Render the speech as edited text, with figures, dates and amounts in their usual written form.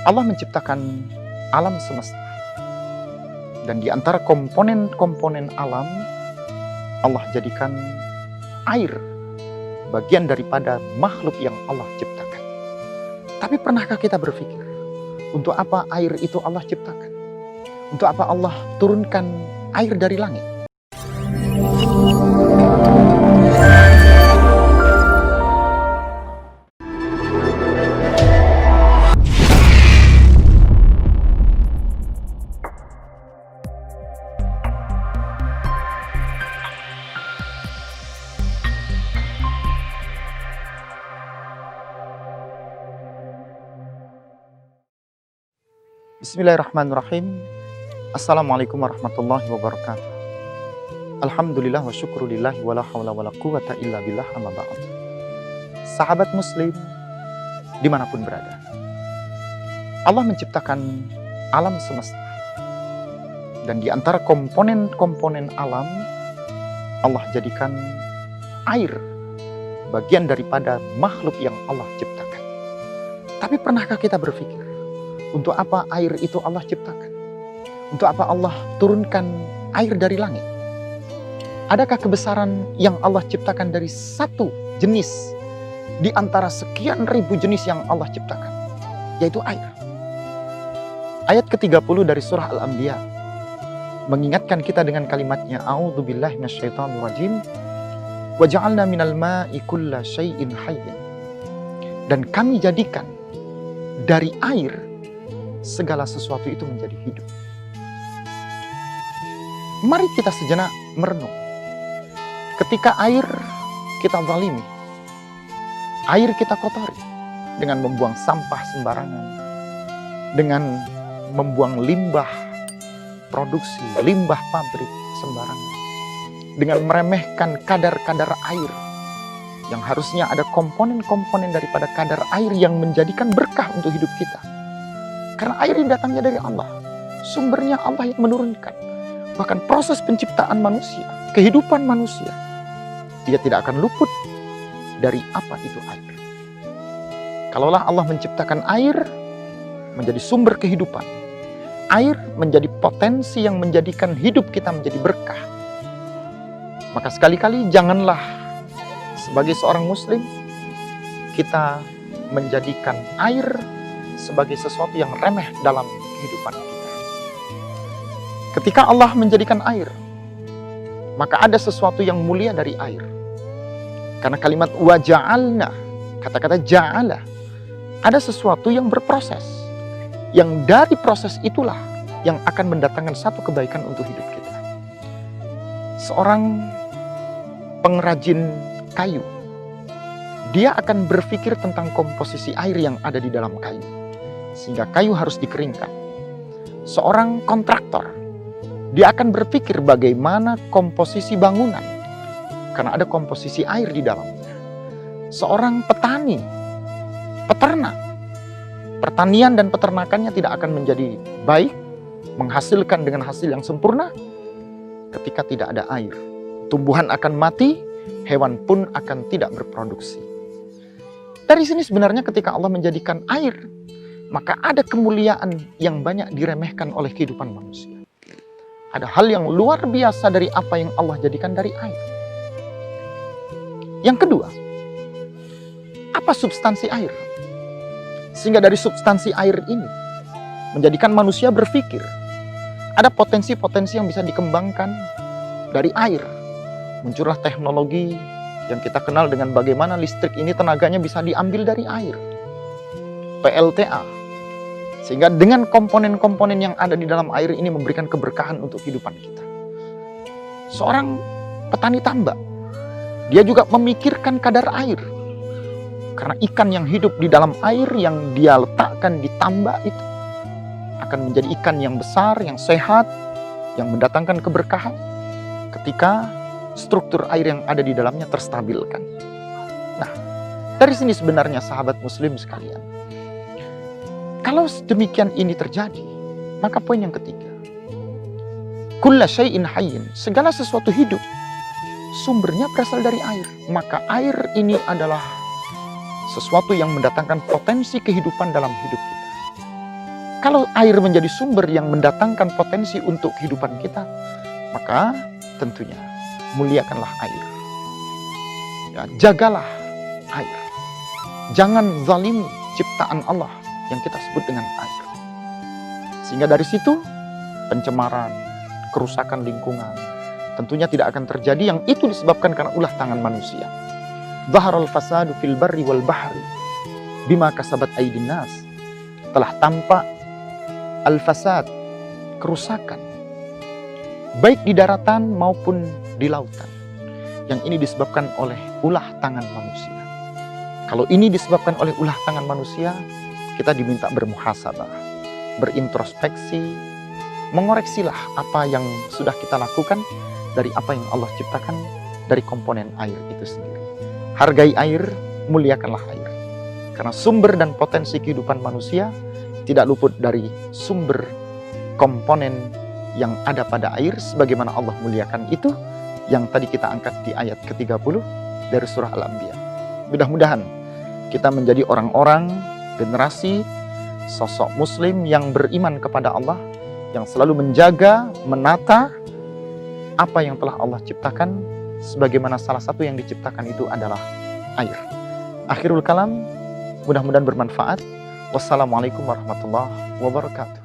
Allah menciptakan alam semesta. Dan di antara komponen-komponen alam, Allah jadikan air bagian daripada makhluk yang Allah ciptakan. Tapi pernahkah kita berpikir, untuk apa air itu Allah ciptakan? Untuk apa Allah turunkan air dari langit? Bismillahirrahmanirrahim. Assalamualaikum warahmatullahi wabarakatuh. Alhamdulillah wa syukrulillahi wa la hawla wa la quwata illa billah amma ba'd. Sahabat muslim dimanapun berada, Allah menciptakan alam semesta. Dan di antara komponen-komponen alam, Allah jadikan air bagian daripada makhluk yang Allah ciptakan. Tapi pernahkah kita berpikir, untuk apa air itu Allah ciptakan? Untuk apa Allah turunkan air dari langit? Adakah kebesaran yang Allah ciptakan dari satu jenis di antara sekian ribu jenis yang Allah ciptakan, yaitu air? Ayat ke-30 dari surah Al-Anbiya mengingatkan kita dengan kalimatnya, A'udzubillahi minasyaitonirrajim, wa ja'alna minal ma'i kulla syai'in hayyin. Dan kami jadikan dari air segala sesuatu itu menjadi hidup. Mari kita sejenak merenung. Ketika air kita zalimi, air kita kotori dengan membuang sampah sembarangan, dengan membuang limbah produksi, limbah pabrik sembarangan, dengan meremehkan kadar-kadar air yang harusnya ada komponen-komponen daripada kadar air yang menjadikan berkah untuk hidup kita. Karena air ini datangnya dari Allah. Sumbernya Allah yang menurunkan. Bahkan proses penciptaan manusia, kehidupan manusia, dia tidak akan luput dari apa itu air. Kalaulah Allah menciptakan air menjadi sumber kehidupan, air menjadi potensi yang menjadikan hidup kita menjadi berkah, maka sekali-kali janganlah sebagai seorang muslim kita menjadikan air sebagai sesuatu yang remeh dalam kehidupan kita. Ketika Allah menjadikan air, maka ada sesuatu yang mulia dari air. Karena kalimat wa ja'alna, kata-kata ja'ala, ada sesuatu yang berproses, yang dari proses itulah yang akan mendatangkan satu kebaikan untuk hidup kita. Seorang pengrajin kayu, dia akan berpikir tentang komposisi air yang ada di dalam kayu, sehingga kayu harus dikeringkan. Seorang kontraktor, dia akan berpikir bagaimana komposisi bangunan, karena ada komposisi air di dalamnya. Seorang petani, peternak, pertanian dan peternakannya tidak akan menjadi baik, menghasilkan dengan hasil yang sempurna ketika tidak ada air. Tumbuhan akan mati, hewan pun akan tidak berproduksi. Dari sini sebenarnya ketika Allah menjadikan air, maka ada kemuliaan yang banyak diremehkan oleh kehidupan manusia. Ada hal yang luar biasa dari apa yang Allah jadikan dari air. Yang kedua, apa substansi air? Sehingga dari substansi air ini menjadikan manusia berpikir ada potensi-potensi yang bisa dikembangkan dari air. Muncullah teknologi yang kita kenal dengan bagaimana listrik ini tenaganya bisa diambil dari air. PLTA. Sehingga dengan komponen-komponen yang ada di dalam air ini memberikan keberkahan untuk kehidupan kita. Seorang petani tambak, dia juga memikirkan kadar air. Karena ikan yang hidup di dalam air yang dia letakkan di tambak itu akan menjadi ikan yang besar, yang sehat, yang mendatangkan keberkahan ketika struktur air yang ada di dalamnya terstabilkan. Nah, dari sini sebenarnya sahabat muslim sekalian, kalau demikian ini terjadi, maka poin yang ketiga, kulla syai'in hayyin, segala sesuatu hidup, sumbernya berasal dari air. Maka air ini adalah sesuatu yang mendatangkan potensi kehidupan dalam hidup kita. Kalau air menjadi sumber yang mendatangkan potensi untuk kehidupan kita, maka tentunya muliakanlah air. Ya, jagalah air. Jangan zalimi ciptaan Allah yang kita sebut dengan air. Sehingga dari situ pencemaran, kerusakan lingkungan tentunya tidak akan terjadi, yang itu disebabkan karena ulah tangan manusia. Zaharal fasadu fil barri wal bahri bima kasabat aydin nas. Telah tampak al-fasad, kerusakan, baik di daratan maupun di lautan. Yang ini disebabkan oleh ulah tangan manusia. Kalau ini disebabkan oleh ulah tangan manusia, kita diminta bermuhasabah, berintrospeksi, mengoreksilah apa yang sudah kita lakukan dari apa yang Allah ciptakan dari komponen air itu sendiri. Hargai air, muliakanlah air. Karena sumber dan potensi kehidupan manusia tidak luput dari sumber komponen yang ada pada air, sebagaimana Allah muliakan itu, yang tadi kita angkat di ayat ke-30 dari surah Al-Anbiya. Mudah-mudahan kita menjadi orang-orang, generasi, sosok muslim yang beriman kepada Allah, yang selalu menjaga, menata apa yang telah Allah ciptakan, sebagaimana salah satu yang diciptakan itu adalah air. Akhirul kalam, mudah-mudahan bermanfaat. Wassalamualaikum warahmatullahi wabarakatuh.